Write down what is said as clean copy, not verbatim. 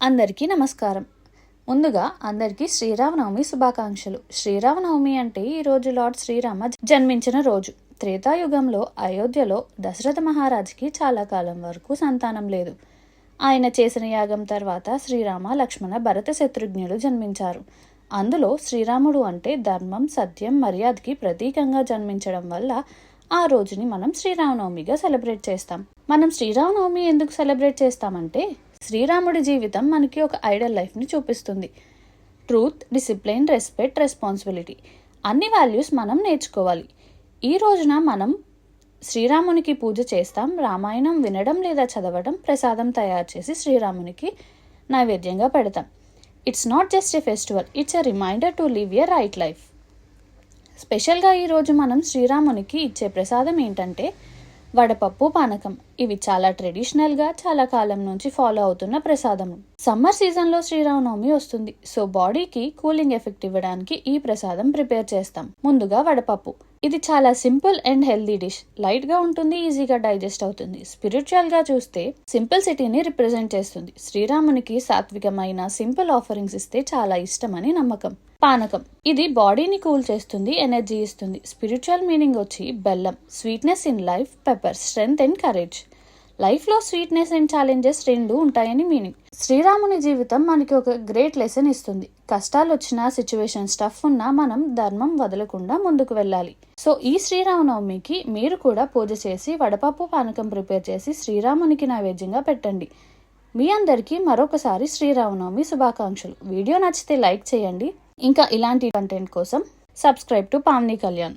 అందరికీ నమస్కారం. ముందుగా అందరికీ శ్రీరామనవమి శుభాకాంక్షలు. శ్రీరామనవమి అంటే ఈరోజు లార్డ్ శ్రీరామ జన్మించిన రోజు. త్రేతాయుగంలో అయోధ్యలో దశరథ మహారాజుకి చాలా కాలం వరకు సంతానం లేదు. ఆయన చేసిన యాగం తర్వాత శ్రీరామ, లక్ష్మణ, భరత, శత్రుఘ్నులు జన్మించారు. అందులో శ్రీరాముడు అంటే ధర్మం, సత్యం, మర్యాదకి ప్రతీకంగా జన్మించడం వల్ల ఆ రోజుని మనం శ్రీరామనవమిగా సెలబ్రేట్ చేస్తాం. మనం శ్రీరామనవమి ఎందుకు సెలబ్రేట్ చేస్తామంటే శ్రీరాముడి జీవితం మనకి ఒక ఐడల్ లైఫ్ని చూపిస్తుంది. ట్రూత్, డిసిప్లిన్, రెస్పెక్ట్, రెస్పాన్సిబిలిటీ అన్ని వాల్యూస్ మనం నేర్చుకోవాలి. ఈ రోజున మనం శ్రీరామునికి పూజ చేస్తాం. రామాయణం వినడం లేదా చదవడం, ప్రసాదం తయారు చేసి శ్రీరామునికి నైవేద్యంగా పెడతాం. It's not just a festival, it's a reminder to live a right life. స్పెషల్గా ఈరోజు మనం శ్రీరామునికి ఇచ్చే ప్రసాదం ఏంటంటే వడపప్పు, పానకం. ఇవి చాలా ట్రెడిషనల్గా చాలా కాలం నుంచి ఫాలో అవుతున్న ప్రసాదం. సమ్మర్ సీజన్లో శ్రీరామనవమి వస్తుంది. సో బాడీకి కూలింగ్ ఎఫెక్ట్ ఇవ్వడానికి ఈ ప్రసాదం ప్రిపేర్ చేస్తాం. ముందుగా వడపప్పు. ఇది చాలా సింపుల్ అండ్ హెల్దీ డిష్. లైట్గా ఉంటుంది, ఈజీగా డైజెస్ట్ అవుతుంది. స్పిరిచువల్గా చూస్తే సింపుల్సిటీని రిప్రజెంట్ చేస్తుంది. శ్రీరామునికి సాత్వికమైన సింపుల్ ఆఫరింగ్స్ ఇస్తే చాలా ఇష్టమని నమ్మకం. పానకం. ఇది బాడీని కూల్ చేస్తుంది, ఎనర్జీ ఇస్తుంది. స్పిరిచువల్ మీనింగ్ వచ్చి బెల్లం, sweetness in life, pepper, strength and courage. లైఫ్లో స్వీట్నెస్ అండ్ ఛాలెంజెస్ రెండు ఉంటాయని మీనింగ్. శ్రీరాముని జీవితం మనకి ఒక గ్రేట్ లెసన్ ఇస్తుంది. కష్టాలు వచ్చినా, సిచ్యువేషన్స్ టఫ్ ఉన్నా మనం ధర్మం వదలకుండా ముందుకు వెళ్ళాలి. సో ఈ శ్రీరామనవమికి మీరు కూడా పూజ చేసి వడపప్పు, పానకం ప్రిపేర్ చేసి శ్రీరామునికి నైవేద్యంగా పెట్టండి. మీ అందరికీ మరొకసారి శ్రీరామనవమి శుభాకాంక్షలు. వీడియో నచ్చితే లైక్ చేయండి. ఇంకా ఇలాంటి కంటెంట్ కోసం సబ్స్క్రైబ్ టు పావని కళ్యాణ్.